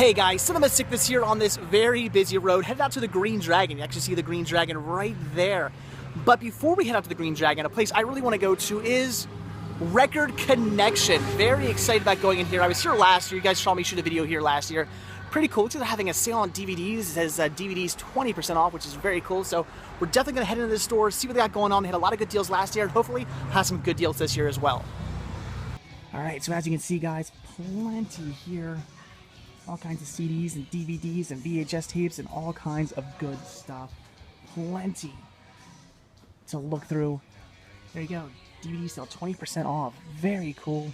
Hey guys, Cinema Sickness here on this very busy road, headed out to the Green Dragon. You actually see the Green Dragon right there. But before we head out to the Green Dragon, a place I really want to go to is Record Connection. Very excited about going in here. I was here last year. You guys saw me shoot a video here last year. Pretty cool. It's having a sale on DVDs. It says DVDs 20% off, which is very cool. So we're definitely going to head into the store, see what they got going on. They had a lot of good deals last year, and hopefully have some good deals this year as well. All right, so as you can see, guys, plenty here. All kinds of CDs and DVDs and VHS tapes and all kinds of good stuff. Plenty to look through. There you go. DVD sale 20% off. Very cool.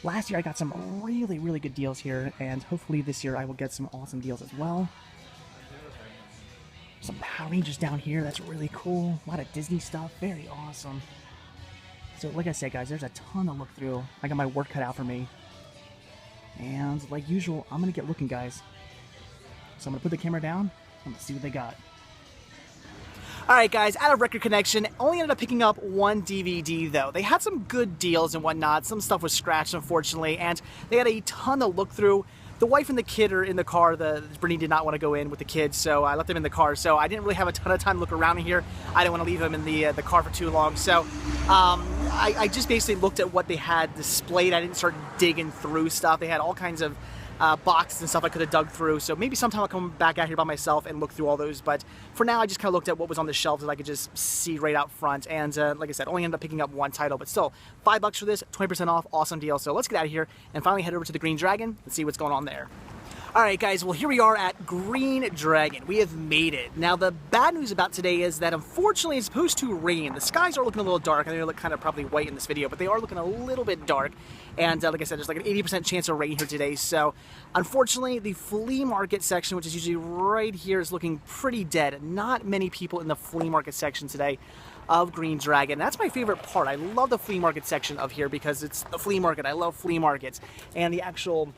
Last year I got some really good deals here, and hopefully this year I will get some awesome deals as well. Some Power Rangers down here. That's really cool. A lot of Disney stuff. Very awesome. So like I said, guys, there's a ton to look through. I got my work cut out for me. And like usual, I'm going to get looking, guys. So I'm going to put the camera down. I'm going to see what they got. Alright guys, out of Record Connection, only ended up picking up one DVD though. They had some good deals and whatnot. Some stuff was scratched, unfortunately, and they had a ton to look through. The wife and the kid are in the car. Brittany did not want to go in with the kids, so I left them in the car. So I didn't really have a ton of time to look around in here. I didn't want to leave them in the car for too long. So I just basically looked at what they had displayed. I didn't start digging through stuff. They had all kinds of boxes and stuff I could have dug through. So maybe sometime I'll come back out here by myself and look through all those. But for now, I just kind of looked at what was on the shelves that I could just see right out front. And like I said, only ended up picking up one title. But still, $5 for this, 20% off, awesome deal. So let's get out of here and finally head over to the Green Dragon and see what's going on there. Alright guys, well here we are at Green Dragon. We have made it. Now the bad news about today is that unfortunately it's supposed to rain. The skies are looking a little dark. I think they look kind of probably white in this video, but they are looking a little bit dark. And like I said, there's like an 80% chance of rain here today. So unfortunately the flea market section, which is usually right here, is looking pretty dead. Not many people in the flea market section today of Green Dragon. That's my favorite part. I love the flea market section of here because it's the flea market. I love flea markets. And the actual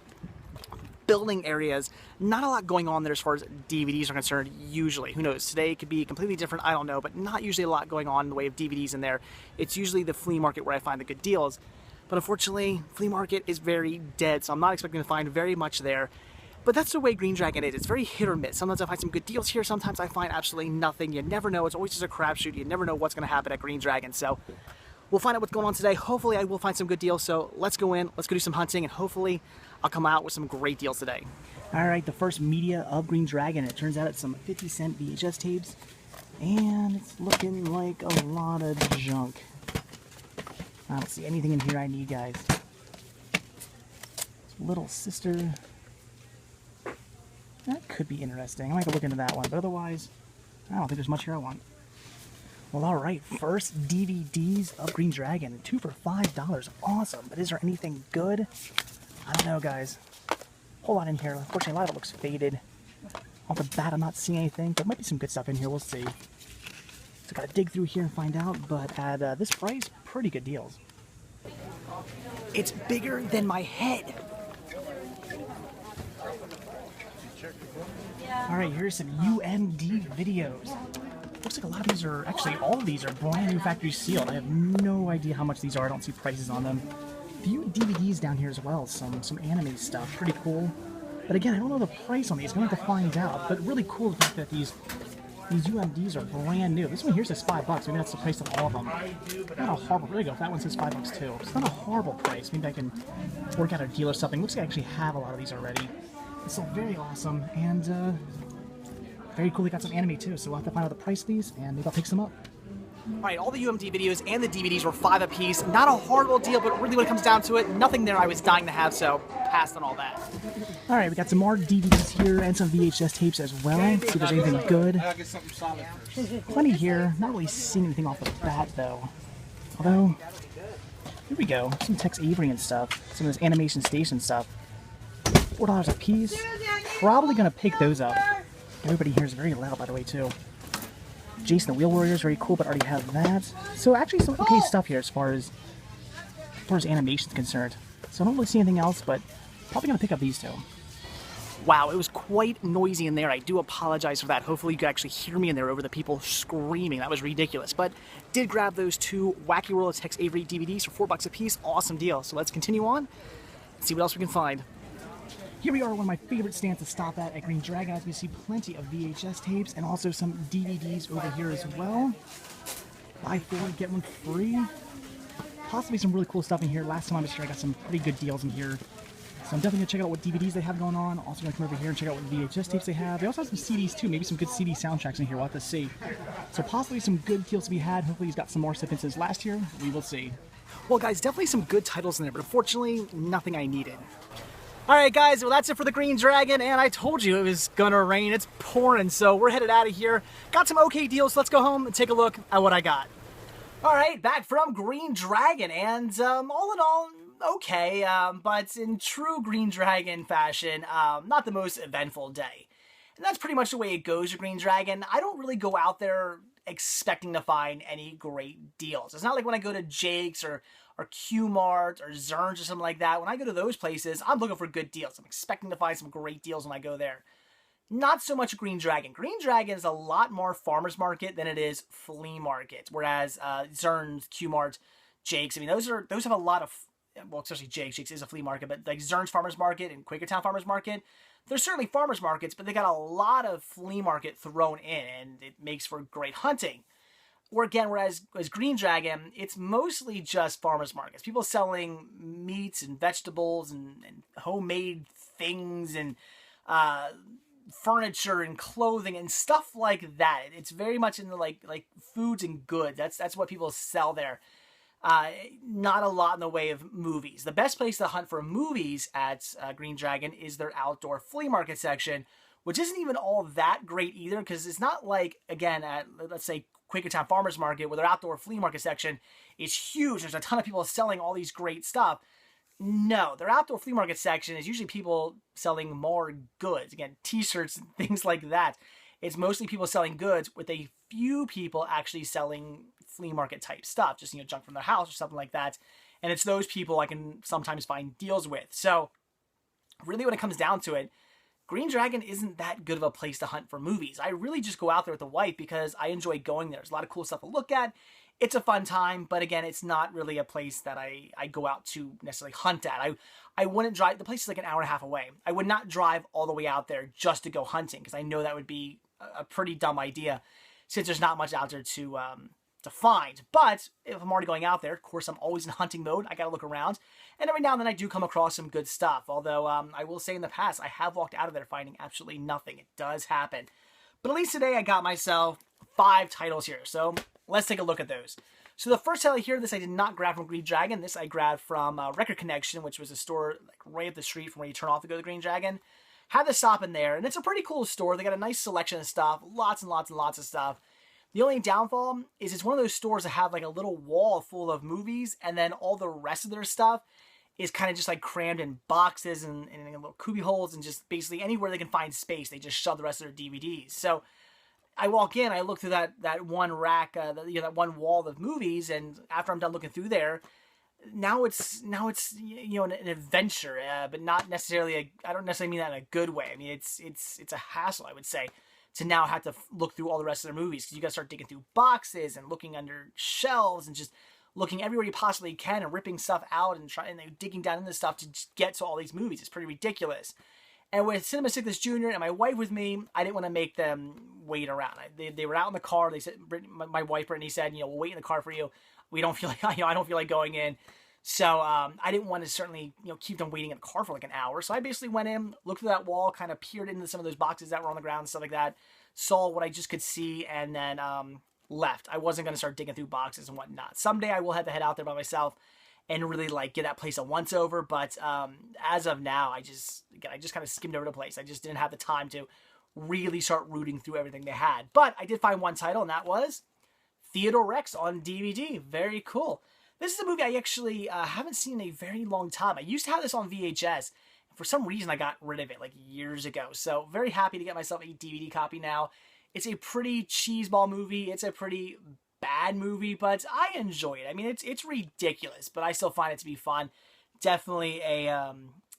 building areas, not a lot going on there as far as DVDs are concerned usually. Who knows, today it could be completely different, I don't know, but not usually a lot going on in the way of DVDs in there. It's usually the flea market where I find the good deals, but unfortunately flea market is very dead, so I'm not expecting to find very much there. But that's the way Green Dragon is. It's very hit or miss. Sometimes I find some good deals here, sometimes I find absolutely nothing. You never know. It's always just a crapshoot. You never know what's going to happen at Green Dragon. So we'll find out what's going on today. Hopefully I will find some good deals. So let's go in, let's go do some hunting, and hopefully I'll come out with some great deals today. Alright, the first media of Green Dragon. It turns out it's some 50-cent VHS tapes. And it's looking like a lot of junk. I don't see anything in here I need, guys. Little Sister. That could be interesting. I might have to look into that one. But otherwise, I don't think there's much here I want. Well, alright, first DVDs of Green Dragon. 2 for $5. Awesome. But is there anything good? I don't know, guys. Whole lot in here. Unfortunately, a lot of it looks faded. Off the bat, I'm not seeing anything. There might be some good stuff in here. We'll see. So gotta dig through here and find out. But at this price, pretty good deals. It's bigger than my head. Alright, here's some UMD videos. Looks like a lot of these are, actually all of these are brand new factory sealed. I have no idea how much these are. I don't see prices on them. A few DVDs down here as well. Some anime stuff. Pretty cool. But again, I don't know the price on these. I'm going to have to find out. But really cool the fact that these UMDs are brand new. This one here says $5. Maybe that's the price of all of them. Not a horrible. There you go. That one says $5 too. It's not a horrible price. Maybe I can work out a deal or something. Looks like I actually have a lot of these already. It's still very awesome. And very cool. They got some anime too. So we'll have to find out the price of these, and maybe I'll pick some up. Alright, all the UMD videos and the DVDs were $5 a piece. Not a horrible deal, but really when it comes down to it, nothing there I was dying to have, so passed on all that. Alright, we got some more DVDs here and some VHS tapes as well. See if there's anything good. Plenty here. Not really seeing anything off the bat, though. Although, here we go. Some Tex Avery and stuff. Some of this Animation Station stuff. $4 a piece. Probably going to pick those up. Everybody here is very loud, by the way, too. Jason the Wheel Warrior is very cool, but already have that. So actually some okay stuff here as far as animation is concerned. So I don't really see anything else, but probably going to pick up these two. Wow, it was quite noisy in there. I do apologize for that. Hopefully you could actually hear me in there over the people screaming. That was ridiculous. But did grab those two Wacky World of Tex Avery DVDs for $4 a piece. Awesome deal. So let's continue on and see what else we can find. Here we are, one of my favorite stands to stop at Green Dragon. As you can see, plenty of VHS tapes and also some DVDs over here as well. Buy 4, get 1 free. Possibly some really cool stuff in here. Last time I was here, I got some pretty good deals in here. So I'm definitely going to check out what DVDs they have going on. Also going to come over here and check out what VHS tapes they have. They also have some CDs too. Maybe some good CD soundtracks in here. We'll have to see. So possibly some good deals to be had. Hopefully he's got some more stuff in since last year. We will see. Well guys, definitely some good titles in there, but unfortunately, nothing I needed. Alright guys, well that's it for the Green Dragon, and I told you it was gonna rain. It's pouring, so we're headed out of here. Got some okay deals, so let's go home and take a look at what I got. Alright, back from Green Dragon, and all in all, okay, but in true Green Dragon fashion, not the most eventful day. And that's pretty much the way it goes with Green Dragon. I don't really go out there expecting to find any great deals. It's not like when I go to Jake's or Q-Mart or Zern's or something like that. When I go to those places, I'm looking for good deals. I'm expecting to find some great deals when I go there. Not so much Green Dragon. Green Dragon is a lot more farmer's market than it is flea market. Whereas Zern's, Q-Mart, Jake's, I mean, those have a lot of, well, especially Jake's. Jake's is a flea market, but like Zern's farmer's market and Quakertown farmer's market, they're certainly farmer's markets, but they got a lot of flea market thrown in, and it makes for great hunting. Or again, whereas as Green Dragon, it's mostly just farmers markets. People selling meats and vegetables and homemade things and furniture and clothing and stuff like that. It's very much in the like foods and goods. That's what people sell there. Not a lot in the way of movies. The best place to hunt for movies at Green Dragon is their outdoor flea market section, which isn't even all that great either, because it's not like, again, at, let's say, Quakertown Farmers Market, where their outdoor flea market section is huge. There's a ton of people selling all these great stuff. No, their outdoor flea market section is usually people selling more goods. Again, t-shirts and things like that. It's mostly people selling goods with a few people actually selling flea market type stuff, just, junk from their house or something like that. And it's those people I can sometimes find deals with. So really when it comes down to it, Green Dragon isn't that good of a place to hunt for movies. I really just go out there with the wife because I enjoy going there. There's a lot of cool stuff to look at. It's a fun time, but again, it's not really a place that I go out to necessarily hunt at. I wouldn't drive, the place is like an hour and a half away. I would not drive all the way out there just to go hunting, because I know that would be a pretty dumb idea since there's not much out there to find. But if I'm already going out there, of course, I'm always in hunting mode. I gotta look around, and every now and then I do come across some good stuff. Although I will say in the past, I have walked out of there finding absolutely nothing. It does happen. But at least today I got myself 5 titles here. So let's take a look at those. So the first title here, this I did not grab from Green Dragon. This I grabbed from Record Connection, which was a store like right up the street from where you turn off to go to Green Dragon. Had to stop in there, and it's a pretty cool store. They got a nice selection of stuff, lots and lots and lots of stuff. The only downfall is it's one of those stores that have like a little wall full of movies, and then all the rest of their stuff is kind of just like crammed in boxes and little cubby holes, and just basically anywhere they can find space, they just shove the rest of their DVDs. So I walk in, I look through that one rack, that one wall of movies, and after I'm done looking through there, now it's an adventure, but not necessarily I don't necessarily mean that in a good way. I mean it's a hassle, I would say, to now have to look through all the rest of their movies, because you got to start digging through boxes and looking under shelves and just looking everywhere you possibly can and ripping stuff out and digging down into stuff to just get to all these movies. It's pretty ridiculous. And with Cinema Cyclist Jr. and my wife with me, I didn't want to make them wait around. They were out in the car. They said, my wife Brittany said, we'll wait in the car for you. We don't feel like I don't feel like going in. So I didn't want to certainly keep them waiting in the car for like an hour. So I basically went in, looked through that wall, kind of peered into some of those boxes that were on the ground and stuff like that, saw what I just could see, and then left. I wasn't going to start digging through boxes and whatnot. Someday I will have to head out there by myself and really like get that place a once over. But as of now, I just kind of skimmed over the place. I just didn't have the time to really start rooting through everything they had. But I did find one title, and that was Theodore Rex on DVD. Very cool. This is a movie I actually haven't seen in a very long time. I used to have this on VHS. For some reason, I got rid of it like years ago. So very happy to get myself a DVD copy now. It's a pretty cheeseball movie. It's a pretty bad movie, but I enjoy it. I mean, it's ridiculous, but I still find it to be fun. Definitely a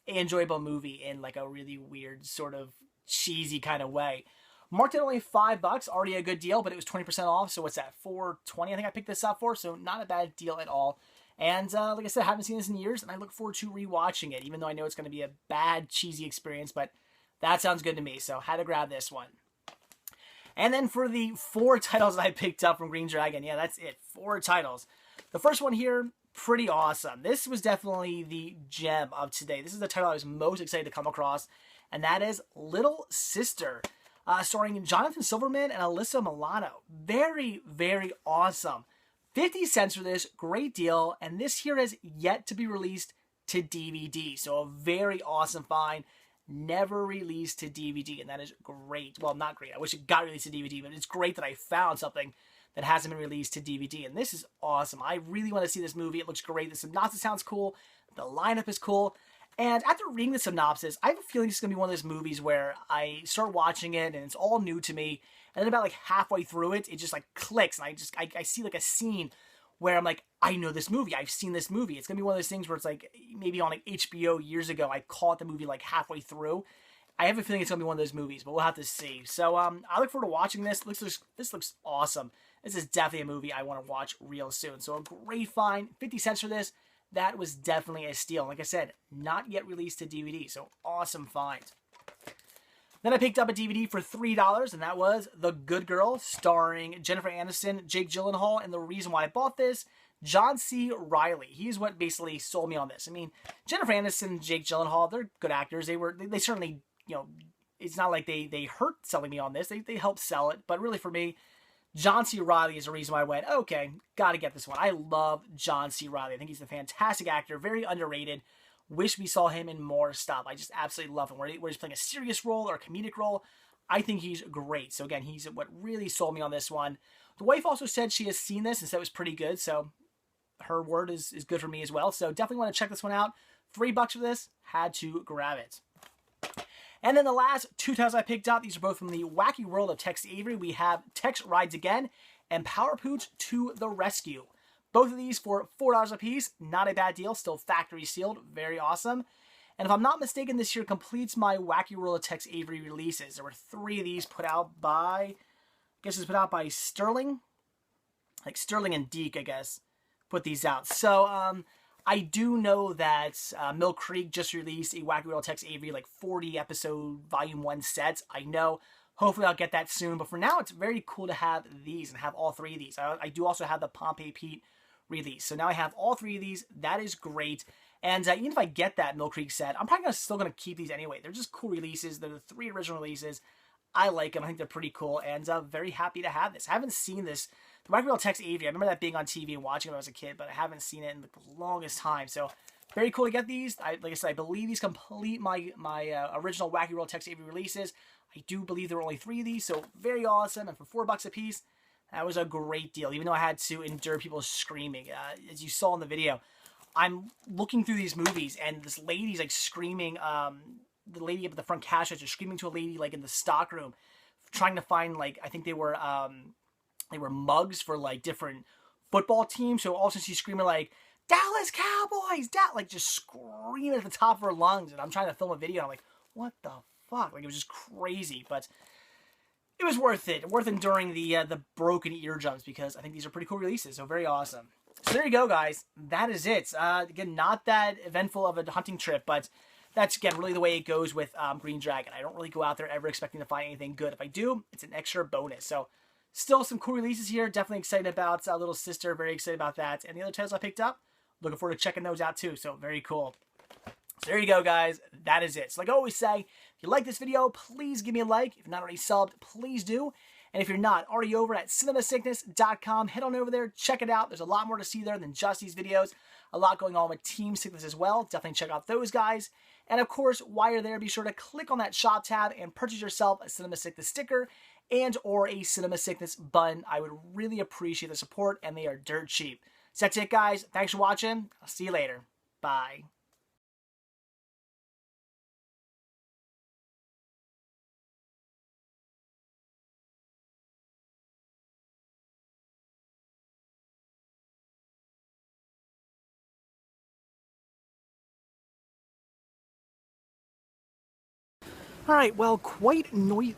enjoyable movie in like a really weird sort of cheesy kind of way. Marked at only $5, already a good deal, but it was 20% off. So what's that? $4.20 I think I picked this up for. So not a bad deal at all. And like I said, I haven't seen this in years, and I look forward to rewatching it, even though I know it's going to be a bad, cheesy experience, but that sounds good to me, so had to grab this one. And then for the 4 titles that I picked up from Green Dragon, yeah, that's it, 4 titles. The first one here, pretty awesome. This was definitely the gem of today. This is the title I was most excited to come across, and that is Little Sister, starring Jonathan Silverman and Alyssa Milano. Very, very awesome. 50 cents for this, great deal, and this here has yet to be released to DVD, so a very awesome find. Never released to DVD, and that is great. Well, not great. I wish it got released to DVD, but it's great that I found something that hasn't been released to DVD, and this is awesome. I really want to see this movie. It looks great. The synopsis sounds cool. The lineup is cool. And after reading the synopsis, I have a feeling it's going to be one of those movies where I start watching it, and it's all new to me, and then about like halfway through it, it just like clicks, and I see like a scene where I'm like, I know this movie. I've seen this movie. It's going to be one of those things where it's like, maybe on like HBO years ago, I caught the movie like halfway through. I have a feeling it's going to be one of those movies, but we'll have to see. So I look forward to watching this. This looks awesome. This is definitely a movie I want to watch real soon. So a great find. 50 cents for this. That was definitely a steal. Like I said, not yet released to DVD. So awesome find. Then I picked up a DVD for $3, and that was The Good Girl, starring Jennifer Aniston, Jake Gyllenhaal, and the reason why I bought this, John C. Reilly. He's what basically sold me on this. I mean, Jennifer Aniston, Jake Gyllenhaal, they're good actors. They certainly, you know, it's not like they hurt selling me on this. They helped sell it, but really for me, John C. Reilly is the reason why I went, okay, gotta get this one. I love John C. Reilly. I think he's a fantastic actor, very underrated. Wish we saw him in more stuff. I just absolutely love him. Where he's playing a serious role or a comedic role, I think he's great. So again, he's what really sold me on this one. The wife also said she has seen this and said it was pretty good. So her word is good for me as well. So definitely want to check this one out. $3 for this. Had to grab it. And then the last 2 titles I picked up, these are both from the Wacky World of Tex Avery. We have Tex Rides Again and Power Pooch to the Rescue. Both of these for $4 a piece. Not a bad deal. Still factory sealed. Very awesome. And if I'm not mistaken, this year completes my Wacky World of Tex Avery releases. There were 3 of these put out by, I guess it's put out by Sterling. Like Sterling and Deke, I guess, put these out. So, I do know that Mill Creek just released a Wacky World of Tex Avery, like 40 episode volume 1 sets. I know. Hopefully I'll get that soon. But for now, it's very cool to have these and have all 3 of these. I do also have the Pompeii Pete release. So now I have all 3 of these. That is great. And even if I get that Mill Creek set, I'm probably still going to keep these anyway. They're just cool releases. They're the 3 original releases. I like them. I think they're pretty cool. And very happy to have this. I haven't seen this. The Wacky World of Tex Avery. I remember that being on TV and watching it when I was a kid, but I haven't seen it in the longest time. So very cool to get these. Like I said, I believe these complete my original Wacky World of Tex Avery releases. I do believe there were only 3 of these. So very awesome. And for $4 a piece, that was a great deal, even though I had to endure people screaming. As you saw in the video, I'm looking through these movies, and this lady's like screaming, the lady up at the front cash register screaming to a lady like in the stock room, trying to find, like, I think they were mugs for like different football teams. So all of a sudden she's screaming like, Dallas Cowboys, like just screaming at the top of her lungs. And I'm trying to film a video, and I'm like, what the fuck? Like, it was just crazy, but it was worth it. Worth enduring the broken eardrums, because I think these are pretty cool releases. So very awesome. So there you go, guys. That is it. Again, not that eventful of a hunting trip, but that's, again, really the way it goes with Green Dragon. I don't really go out there ever expecting to find anything good. If I do, it's an extra bonus. So still some cool releases here. Definitely excited about Little Sister. Very excited about that. And the other titles I picked up, looking forward to checking those out too. So very cool. So there you go, guys. That is it. So like I always say, if you like this video, please give me a like. If you're not already subbed, please do. And if you're not already over at cinemasickness.com, head on over there, check it out. There's a lot more to see there than just these videos. A lot going on with Team Sickness as well. Definitely check out those guys. And of course, while you're there, be sure to click on that shop tab and purchase yourself a Cinema Sickness sticker and or a Cinema Sickness button. I would really appreciate the support, and they are dirt cheap. So that's it, guys. Thanks for watching. I'll see you later. Bye. All right, well, quite noisy.